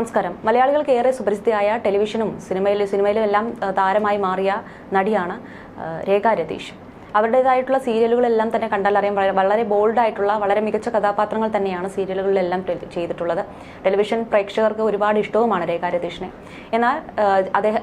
നമസ്കാരം. മലയാളികൾക്ക് ഏറെ സുപരിചിതയായ ടെലിവിഷനും സിനിമയിലും എല്ലാം താരമായി മാറിയ നടിയാണ് രേഖ രതീഷ്. അവരുടേതായിട്ടുള്ള സീരിയലുകളെല്ലാം തന്നെ കണ്ടാലറിയാം, വളരെ ബോൾഡായിട്ടുള്ള വളരെ മികച്ച കഥാപാത്രങ്ങൾ തന്നെയാണ് സീരിയലുകളിലെല്ലാം ചെയ്തിട്ടുള്ളത്. ടെലിവിഷൻ പ്രേക്ഷകർക്ക് ഒരുപാട് ഇഷ്ടവുമാണ് രേഖ രതീഷിനെ. എന്നാൽ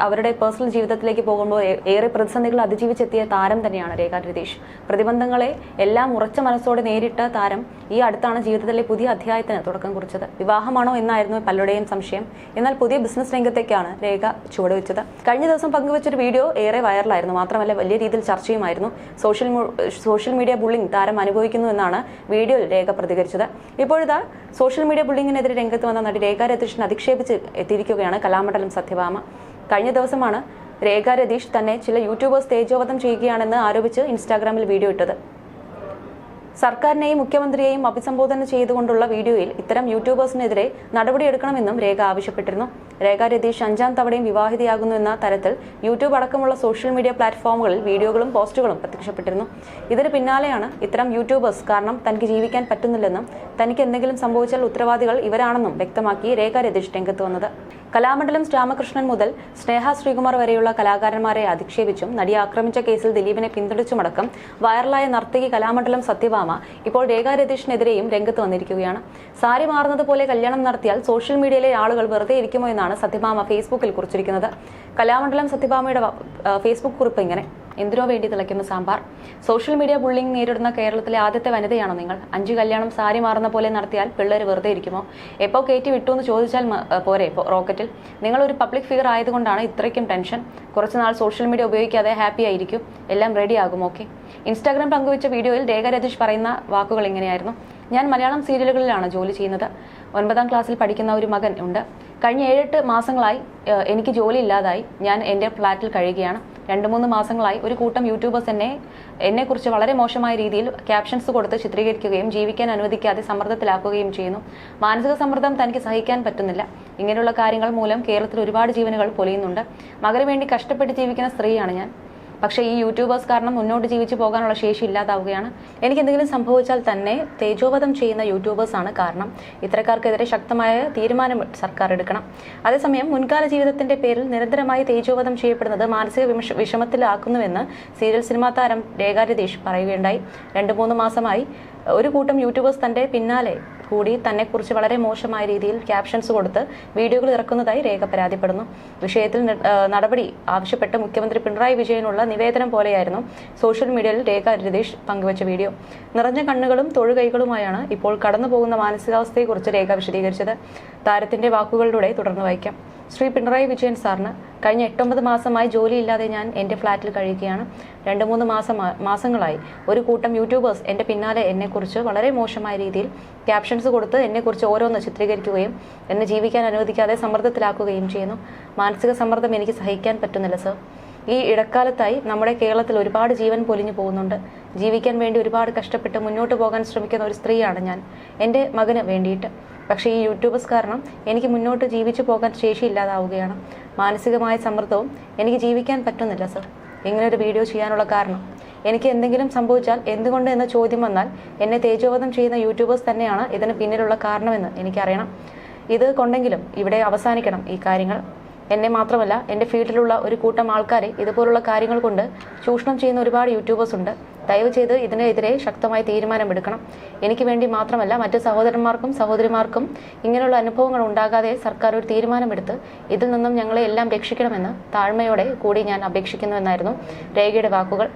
അവരുടെ പേഴ്സണൽ ജീവിതത്തിലേക്ക് പോകുമ്പോൾ ഏറെ പ്രതിസന്ധികൾ അതിജീവിച്ചെത്തിയ താരം തന്നെയാണ് രേഖ രതീഷ്. പ്രതിബന്ധങ്ങളെ എല്ലാം ഉറച്ച മനസ്സോടെ നേരിട്ട താരം ഈ അടുത്താണ് ജീവിതത്തിലെ പുതിയ അധ്യായത്തിന് തുടക്കം കുറിച്ചത്. വിവാഹമാണോ എന്നായിരുന്നു പലരുടെയും സംശയം. എന്നാൽ പുതിയ ബിസിനസ് രംഗത്തേക്കാണ് രേഖ ചുവടുവെച്ചത്. കഴിഞ്ഞ ദിവസം പങ്കുവച്ചൊരു വീഡിയോ ഏറെ വൈറലായിരുന്നു. മാത്രമല്ല വലിയ രീതിയിൽ ചർച്ചയുമായിരുന്നു. സോഷ്യൽ മീഡിയ ബുള്ളിംഗ് താരം അനുഭവിക്കുന്നു എന്നാണ് വീഡിയോയിൽ രേഖ പ്രതികരിച്ചത്. ഇപ്പോഴിതാ സോഷ്യൽ മീഡിയ ബുള്ളിങ്ങിനെതിരെ രംഗത്ത് വന്ന നടി രേഖ രതീഷിനെ അധിക്ഷേപിച്ച് എത്തിയിരിക്കുകയാണ് കലാമണ്ഡലം സത്യഭാമ. കഴിഞ്ഞ ദിവസമാണ് രേഖ രതീഷ് തന്നെ ചില യൂട്യൂബേഴ്സ് തേജോവധം ചെയ്യുകയാണെന്ന് ആരോപിച്ച് ഇൻസ്റ്റാഗ്രാമിൽ വീഡിയോ ഇട്ടത്. സർക്കാരിനെയും മുഖ്യമന്ത്രിയെയും അഭിസംബോധന ചെയ്തുകൊണ്ടുള്ള വീഡിയോയിൽ ഇത്തരം യൂട്യൂബേഴ്സിനെതിരെ നടപടിയെടുക്കണമെന്നും രേഖ ആവശ്യപ്പെട്ടിരുന്നു. രേഖ രതീഷ് 5ാം തവണയും വിവാഹിതയാകുന്നു എന്ന തരത്തിൽ യൂട്യൂബ് അടക്കമുള്ള സോഷ്യൽ മീഡിയ പ്ലാറ്റ്ഫോമുകളിൽ വീഡിയോകളും പോസ്റ്റുകളും പ്രത്യക്ഷപ്പെട്ടിരുന്നു. ഇതിന് പിന്നാലെയാണ് ഇത്തരം യൂട്യൂബേഴ്സ് കാരണം തനിക്ക് ജീവിക്കാൻ പറ്റുന്നില്ലെന്നും തനിക്ക് എന്തെങ്കിലും സംഭവിച്ചാൽ ഉത്തരവാദികൾ ഇവരാണെന്നും വ്യക്തമാക്കി രേഖ രതീഷ് രംഗത്ത് വന്നത്. കലാമണ്ഡലം രാമകൃഷ്ണൻ മുതൽ സ്നേഹ ശ്രീകുമാർ വരെയുള്ള കലാകാരന്മാരെ അധിക്ഷേപിച്ചും നടിയെ ആക്രമിച്ച കേസിൽ ദിലീപിനെ പിന്തുണച്ചുമടക്കം വൈറലായ നർത്തകി കലാമണ്ഡലം സത്യഭാമ ഇപ്പോൾ രേഖ രതീഷിനെതിരെയും രംഗത്ത് വന്നിരിക്കുകയാണ്. സാരി മാറുന്നത് പോലെ കല്യാണം നടത്തിയാൽ സോഷ്യൽ മീഡിയയിലെ ആളുകൾ വെറുതെ ഇരിക്കുമോ എന്നാണ് സത്യഭാമ ഫേസ്ബുക്കിൽ കുറിച്ചിരിക്കുന്നത്. കലാമണ്ഡലം സത്യഭാമയുടെ ഫേസ്ബുക്ക് കുറിപ്പ് ഇങ്ങനെ: എന്തിനോ വേണ്ടി തിളയ്ക്കുന്ന സാമ്പാർ. സോഷ്യൽ മീഡിയ ബുള്ളിംഗ് നേരിടുന്ന കേരളത്തിലെ ആദ്യത്തെ വനിതയാണോ നിങ്ങൾ? 5 കല്യാണം സാരി മാറുന്ന പോലെ നടത്തിയാൽ പിള്ളേർ വെറുതെ ഇരിക്കുമോ? എപ്പോൾ കയറ്റി വിട്ടു എന്ന് ചോദിച്ചാൽ പോരെ റോക്കറ്റിൽ? നിങ്ങൾ ഒരു പബ്ലിക് ഫിഗർ ആയതുകൊണ്ടാണ് ഇത്രയ്ക്കും ടെൻഷൻ. കുറച്ചുനാൾ സോഷ്യൽ മീഡിയ ഉപയോഗിക്കാതെ ഹാപ്പി ആയിരിക്കും, എല്ലാം റെഡി ആകും. ഓക്കെ. ഇൻസ്റ്റാഗ്രാം പങ്കുവച്ച വീഡിയോയിൽ രേഖ രതീഷ് പറയുന്ന വാക്കുകൾ ഇങ്ങനെയായിരുന്നു: ഞാൻ മലയാളം സീരിയലുകളിലാണ് ജോലി ചെയ്യുന്നത്. 9ാം ക്ലാസ്സിൽ പഠിക്കുന്ന ഒരു മകൻ ഉണ്ട്. കഴിഞ്ഞ 7-8 മാസങ്ങളായി എനിക്ക് ജോലി ഇല്ലാതായി ഞാൻ എൻ്റെ ഫ്ലാറ്റിൽ കഴിയുകയാണ്. 2-3 മാസങ്ങളായി ഒരു കൂട്ടം യൂട്യൂബേഴ്സ് എന്നെക്കുറിച്ച് വളരെ മോശമായ രീതിയിൽ ക്യാപ്ഷൻസ് കൊടുത്ത് ചിത്രീകരിക്കുകയും ജീവിക്കാൻ അനുവദിക്കാതെ സമ്മർദ്ദത്തിലാക്കുകയും ചെയ്യുന്നു. മാനസിക സമ്മർദ്ദം തനിക്ക് സഹിക്കാൻ പറ്റുന്നില്ല. ഇങ്ങനെയുള്ള കാര്യങ്ങൾ മൂലം കേരളത്തിൽ ഒരുപാട് ജീവനുകൾ പൊലിയുന്നുണ്ട്. മകന് വേണ്ടി കഷ്ടപ്പെട്ട് ജീവിക്കുന്ന സ്ത്രീയാണ് ഞാൻ. പക്ഷേ ഈ യൂട്യൂബേഴ്സ് കാരണം മുന്നോട്ട് ജീവിച്ചു പോകാനുള്ള ശേഷി ഇല്ലാതാവുകയാണ്. എനിക്ക് എന്തെങ്കിലും സംഭവിച്ചാൽ തന്നെ തേജോവധം ചെയ്യുന്ന യൂട്യൂബേഴ്സാണ് കാരണം. ഇത്തരക്കാർക്കെതിരെ ശക്തമായ തീരുമാനം സർക്കാർ എടുക്കണം. അതേസമയം മുൻകാല ജീവിതത്തിന്റെ പേരിൽ നിരന്തരമായി തേജോവധം ചെയ്യപ്പെടുന്നത് മാനസിക വിഷമത്തിലാക്കുന്നുവെന്ന് സീരിയൽ സിനിമാ താരം രേഖ രതീഷ് പറയുകയുണ്ടായി. 2-3 മാസമായി ഒരു കൂട്ടം യൂട്യൂബേഴ്സ് തന്റെ പിന്നാലെ കൂടി തന്നെക്കുറിച്ച് വളരെ മോശമായ രീതിയിൽ ക്യാപ്ഷൻസ് കൊടുത്ത് വീഡിയോകൾ ഇറക്കുന്നതായി രേഖ പരാതിപ്പെടുന്നു. വിഷയത്തിൽ നടപടി ആവശ്യപ്പെട്ട് മുഖ്യമന്ത്രി പിണറായി വിജയനുള്ള നിവേദനം പോലെയായിരുന്നു സോഷ്യൽ മീഡിയയിൽ രേഖ രതീഷ് പങ്കുവച്ച വീഡിയോ. നിറഞ്ഞ കണ്ണുകളും തൊഴുകൈകളുമായാണ് ഇപ്പോൾ കടന്നു പോകുന്ന മാനസികാവസ്ഥയെക്കുറിച്ച് രേഖ വിശദീകരിച്ചത്. താരത്തിന്റെ വാക്കുകളിലൂടെ തുടർന്ന് വായിക്കാം. ശ്രീ പിണറായി വിജയൻ സാറിന് കഴിഞ്ഞ 8-9 മാസമായി ജോലിയില്ലാതെ ഞാൻ എൻ്റെ ഫ്ലാറ്റിൽ കഴിയുകയാണ്. 2-3 മാസങ്ങളായി ഒരു കൂട്ടം യൂട്യൂബേഴ്സ് എൻ്റെ പിന്നാലെ എന്നെക്കുറിച്ച് വളരെ മോശമായ രീതിയിൽ ക്യാപ്ഷൻസ് കൊടുത്ത് എന്നെക്കുറിച്ച് ഓരോന്ന് ചിത്രീകരിക്കുകയും എന്നെ ജീവിക്കാൻ അനുവദിക്കാതെ സമ്മർദ്ദത്തിലാക്കുകയും ചെയ്യുന്നു. മാനസിക സമ്മർദ്ദം എനിക്ക് സഹിക്കാൻ പറ്റുന്നില്ല സർ. ഈ ഇടക്കാലത്തായി നമ്മുടെ കേരളത്തിൽ ഒരുപാട് ജീവൻ പൊലിഞ്ഞു പോകുന്നുണ്ട്. ജീവിക്കാൻ വേണ്ടി ഒരുപാട് കഷ്ടപ്പെട്ട് മുന്നോട്ട് പോകാൻ ശ്രമിക്കുന്ന ഒരു സ്ത്രീയാണ് ഞാൻ, എൻ്റെ മകന് വേണ്ടിയിട്ട്. പക്ഷേ ഈ യൂട്യൂബേഴ്സ് കാരണം എനിക്ക് മുന്നോട്ട് ജീവിച്ചു പോകാൻ ശേഷിയില്ലാതാവുകയാണ്. മാനസികമായ സമ്മർദ്ദവും എനിക്ക് ജീവിക്കാൻ പറ്റുന്നില്ല സർ. ഇങ്ങനൊരു വീഡിയോ ചെയ്യാനുള്ള കാരണം, എനിക്ക് എന്തെങ്കിലും സംഭവിച്ചാൽ എന്തുകൊണ്ട് എന്ന ചോദ്യം വന്നാൽ എന്നെ തേജോവധം ചെയ്യുന്ന യൂട്യൂബേഴ്സ് തന്നെയാണ് ഇതിന് പിന്നിലുള്ള കാരണമെന്ന് എനിക്കറിയണം. ഇത് കൊണ്ടെങ്കിലും ഇവിടെ അവസാനിക്കണം ഈ കാര്യങ്ങൾ. എന്നെ മാത്രമല്ല എൻ്റെ ഫീൽഡിലുള്ള ഒരു കൂട്ടം ആൾക്കാരെ ഇതുപോലുള്ള കാര്യങ്ങൾ കൊണ്ട് ചൂഷണം ചെയ്യുന്ന ഒരുപാട് യൂട്യൂബേഴ്സ് ഉണ്ട്. ദയവ് ചെയ്ത് ഇതിനെതിരെ ശക്തമായ തീരുമാനമെടുക്കണം. എനിക്ക് വേണ്ടി മാത്രമല്ല മറ്റ് സഹോദരന്മാർക്കും സഹോദരിമാർക്കും ഇങ്ങനെയുള്ള അനുഭവങ്ങൾ ഉണ്ടാകാതെ സർക്കാർ ഒരു തീരുമാനമെടുത്ത് ഇതിൽ നിന്നും ഞങ്ങളെ എല്ലാം രക്ഷിക്കണമെന്ന് താഴ്മയോടെ കൂടി ഞാൻ അപേക്ഷിക്കുന്നുവെന്നായിരുന്നു രേഖയുടെ വാക്കുകൾ.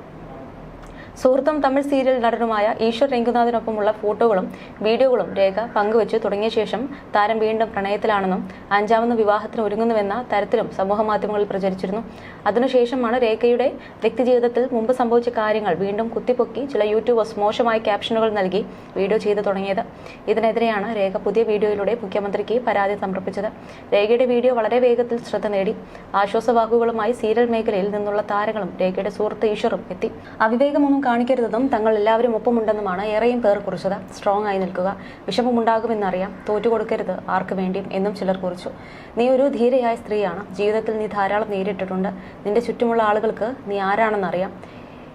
സുഹൃത്തും തമിഴ് സീരിയൽ നടനുമായ ഈശ്വർ രംഗനാഥിനൊപ്പമുള്ള ഫോട്ടോകളും വീഡിയോകളും രേഖ പങ്കുവച്ച് തുടങ്ങിയ ശേഷം താരം വീണ്ടും പ്രണയത്തിലാണെന്നും 5ാമത് വിവാഹത്തിന് ഒരുങ്ങുന്നുവെന്ന തരത്തിലും സമൂഹമാധ്യമങ്ങളിൽ പ്രചരിച്ചിരുന്നു. അതിനുശേഷമാണ് രേഖയുടെ വ്യക്തിജീവിതത്തിൽ മുമ്പ് സംഭവിച്ച കാര്യങ്ങൾ വീണ്ടും കുത്തിപ്പൊക്കി ചില യൂട്യൂബേഴ്സ് മോശമായ ക്യാപ്ഷനുകൾ നൽകി വീഡിയോ ചെയ്തു തുടങ്ങിയത്. ഇതിനെതിരെയാണ് രേഖ പുതിയ വീഡിയോയിലൂടെ മുഖ്യമന്ത്രിക്ക് പരാതി സമർപ്പിച്ചത്. രേഖയുടെ വീഡിയോ വളരെ വേഗത്തിൽ ശ്രദ്ധ നേടി. ആശ്വാസവാക്കുകളുമായി സീരിയൽ മേഖലയിൽ നിന്നുള്ള താരങ്ങളും രേഖയുടെ സുഹൃത്ത് ഈശ്വറും എത്തി. അവിവേകമൊന്നും കാണിക്കരുതെന്നും തങ്ങൾ എല്ലാവരും ഒപ്പമുണ്ടെന്നുമാണ് ഏറെയും പേർ കുറിച്ചത്. സ്ട്രോങ് ആയി നിൽക്കുക, വിഷമമുണ്ടാകുമെന്നറിയാം, തോറ്റുകൊടുക്കരുത് ആർക്ക് വേണ്ടിയും എന്നും ചിലർ കുറിച്ചു. നീ ഒരു ധീരയായ സ്ത്രീയാണ്. ജീവിതത്തിൽ നീ ധാരാളം നേരിട്ടിട്ടുണ്ട്. നിന്റെ ചുറ്റുമുള്ള ആളുകൾക്ക് നീ ആരാണെന്നറിയാം.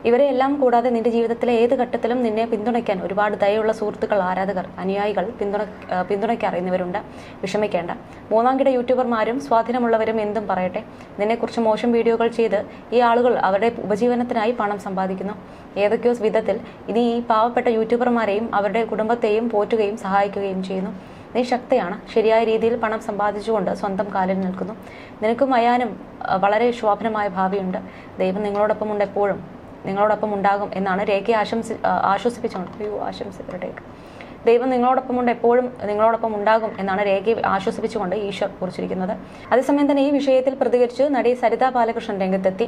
ഇവരെല്ലാം കൂടാതെ നിന്റെ ജീവിതത്തിലെ ഏത് ഘട്ടത്തിലും നിന്നെ പിന്തുണയ്ക്കാൻ ഒരുപാട് ദയയുള്ള സുഹൃത്തുക്കൾ, ആരാധകർ, അനുയായികൾ, പിന്തുണയ്ക്കാർ എന്നിവരുണ്ട്. വിഷമിക്കേണ്ട. മൂന്നാം കിട യൂട്യൂബർമാരും സ്വാധീനമുള്ളവരും എന്തും പറയട്ടെ. നിന്നെക്കുറിച്ച് മോശം വീഡിയോകൾ ചെയ്ത് ഈ ആളുകൾ അവരുടെ ഉപജീവനത്തിനായി പണം സമ്പാദിക്കുന്നു. ഏതൊക്കെയോ വിധത്തിൽ ഇനി ഈ പാവപ്പെട്ട യൂട്യൂബർമാരെയും അവരുടെ കുടുംബത്തെയും പോറ്റുകയും സഹായിക്കുകയും ചെയ്യുന്നു. നീ ശക്തിയാണ്. ശരിയായ രീതിയിൽ പണം സമ്പാദിച്ചുകൊണ്ട് സ്വന്തം കാലിൽ നിൽക്കുന്നു. നിനക്കും അയാനും വളരെ ശോഭനമായ ഭാവിയുണ്ട്. ദൈവം നിങ്ങളോടൊപ്പമുണ്ട്, എപ്പോഴും നിങ്ങളോടൊപ്പം ഉണ്ടാകും എന്നാണ് രേഖയെ ആശംസിക്കട്ടെ. ദൈവം നിങ്ങളോടൊപ്പമുണ്ട്, എപ്പോഴും നിങ്ങളോടൊപ്പം ഉണ്ടാകും എന്നാണ് രേഖയെ ആശ്വസിപ്പിച്ചുകൊണ്ട് ഈശ്വർ കുറിച്ചിരിക്കുന്നത്. അതേസമയം തന്നെ ഈ വിഷയത്തിൽ പ്രതികരിച്ച് നടി സരിത ബാലകൃഷ്ണൻ രംഗത്തെത്തി.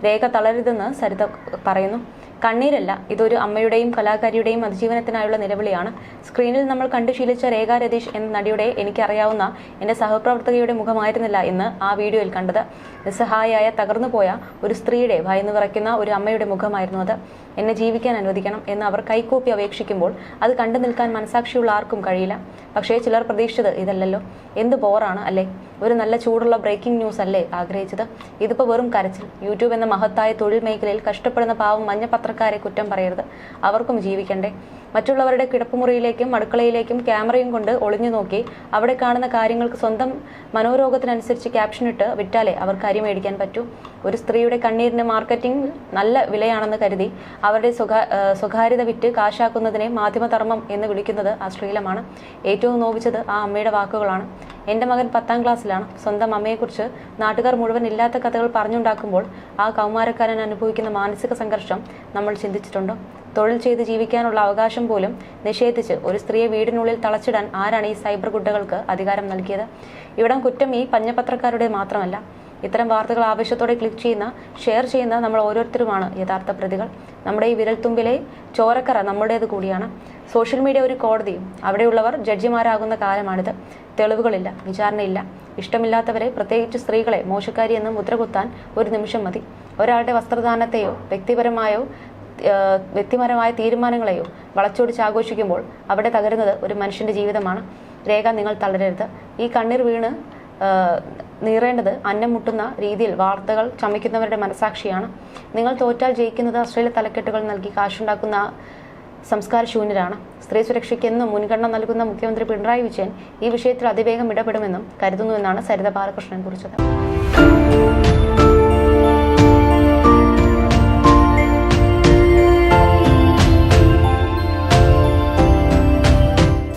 രേഖ തളരുതെന്ന് സരിത പറയുന്നു. കണ്ണീരല്ല, ഇതൊരു അമ്മയുടെയും കലാകാരിയുടെയും അതിജീവനത്തിനായുള്ള നിലവിളിയാണ്. സ്ക്രീനിൽ നമ്മൾ കണ്ടു ശീലിച്ച രേഖ രതീഷ് എന്ന നടിയുടെ എനിക്കറിയാവുന്ന എൻ്റെ സഹപ്രവർത്തകയുടെ മുഖമായിരുന്നില്ല ഇന്ന് ആ വീഡിയോയിൽ കണ്ടത്. നിസ്സഹായായ തകർന്നുപോയ ഒരു സ്ത്രീയുടെ ഭയന്നു വിറയ്ക്കുന്ന ഒരു അമ്മയുടെ മുഖമായിരുന്നു അത്. എന്നെ ജീവിക്കാൻ അനുവദിക്കണം എന്ന് അവർ കൈകൂപ്പി അപേക്ഷിക്കുമ്പോൾ അത് കണ്ടു നിൽക്കാൻ മനസാക്ഷിയുള്ള ആർക്കും കഴിയില്ല. പക്ഷേ ചിലർ പ്രതീക്ഷിച്ചത് ഇതല്ലല്ലോ. എന്ത് ബോറാണ് അല്ലേ? ഒരു നല്ല ചൂടുള്ള ബ്രേക്കിംഗ് ന്യൂസ് അല്ലേ ആഗ്രഹിച്ചത്? ഇതിപ്പോൾ വെറും കരച്ചിൽ. യൂട്യൂബ് എന്ന മഹത്തായ തൊഴിൽ മേഖലയിൽ കഷ്ടപ്പെടുന്ന പാവം മഞ്ഞപത്രക്കാരെ കുറ്റം പറയരുത്. അവർക്കും ജീവിക്കണ്ടേ? മറ്റുള്ളവരുടെ കിടപ്പുമുറിയിലേക്കും അടുക്കളയിലേക്കും ക്യാമറയും കൊണ്ട് ഒളിഞ്ഞു നോക്കി അവിടെ കാണുന്ന കാര്യങ്ങൾക്ക് സ്വന്തം മനോരോഗത്തിനനുസരിച്ച് ക്യാപ്ഷനിട്ട് വിറ്റാലേ അവർക്ക് അരി മേടിക്കാൻ പറ്റൂ. ഒരു സ്ത്രീയുടെ കണ്ണീരിന് മാർക്കറ്റിംഗ് നല്ല വിലയാണെന്ന് കരുതി അവരുടെ സ്വകാര്യത വിറ്റ് കാശാക്കുന്നതിനെ മാധ്യമധർമ്മം എന്ന് വിളിക്കുന്നത് അശ്ലീലമാണ്. ഏറ്റവും നോവിച്ചത് ആ അമ്മയുടെ വാക്കുകളാണ്. എൻ്റെ മകൻ 10ാം ക്ലാസ്സിലാണ്. സ്വന്തം അമ്മയെക്കുറിച്ച് നാട്ടുകാർ മുഴുവൻ ഇല്ലാത്ത കഥകൾ പറഞ്ഞുണ്ടാക്കുമ്പോൾ ആ കൗമാരക്കാരൻ അനുഭവിക്കുന്ന മാനസിക സംഘർഷം നമ്മൾ ചിന്തിച്ചിട്ടുണ്ടോ? തൊഴിൽ ചെയ്ത് ജീവിക്കാനുള്ള അവകാശം പോലും നിഷേധിച്ച് ഒരു സ്ത്രീയെ വീടിനുള്ളിൽ തളച്ചിടാൻ ആരാണ് ഈ സൈബർ ഗുണ്ടകൾക്ക് അധികാരം നൽകിയത്? ഇവിടം കുറ്റം ഈ പഞ്ഞപത്രക്കാരുടെ മാത്രമല്ല. ഇത്തരം വാർത്തകൾ ആവേശത്തോടെ ക്ലിക്ക് ചെയ്യുന്ന, ഷെയർ ചെയ്യുന്ന നമ്മൾ ഓരോരുത്തരുമാണ് യഥാർത്ഥ പ്രതികൾ. നമ്മുടെ ഈ വിരൽത്തുമ്പിലെ ചോരക്കറ നമ്മുടേത് കൂടിയാണ്. സോഷ്യൽ മീഡിയ ഒരു കോടതിയും അവിടെയുള്ളവർ ജഡ്ജിമാരാകുന്ന കാലമാണിത്. തെളിവുകളില്ല, വിചാരണയില്ല. ഇഷ്ടമില്ലാത്തവരെ, പ്രത്യേകിച്ച് സ്ത്രീകളെ മോശക്കാരി എന്ന് മുദ്രകുത്താൻ ഒരു നിമിഷം മതി. ഒരാളുടെ വസ്ത്രദാനത്തെയോ വ്യക്തിപരമായ തീരുമാനങ്ങളെയോ വളച്ചൊടിച്ച് ആഘോഷിക്കുമ്പോൾ അവിടെ തകരുന്നത് ഒരു മനുഷ്യന്റെ ജീവിതമാണ്. രേഖ, നിങ്ങൾ തളരരുത്. ഈ കണ്ണീർ വീണ് നീറേണ്ടത് അന്നം മുട്ടുന്ന രീതിയിൽ വാർത്തകൾ ചമയ്ക്കുന്നവരുടെ മനസാക്ഷിയാണ്. നിങ്ങൾ തോറ്റാൽ ജയിക്കുന്നത് അശ്ലീല തലക്കെട്ടുകൾ നൽകി കാശുണ്ടാക്കുന്ന സംസ്കാരശൂന്യരാണ്. സ്ത്രീ സുരക്ഷയ്ക്ക് എന്നും മുൻഗണന നൽകുന്ന മുഖ്യമന്ത്രി പിണറായി വിജയൻ ഈ വിഷയത്തിൽ അതിവേഗം ഇടപെടുമെന്നും കരുതുന്നുവെന്നാണ് സരിത ബാലകൃഷ്ണൻ കുറിച്ചത്.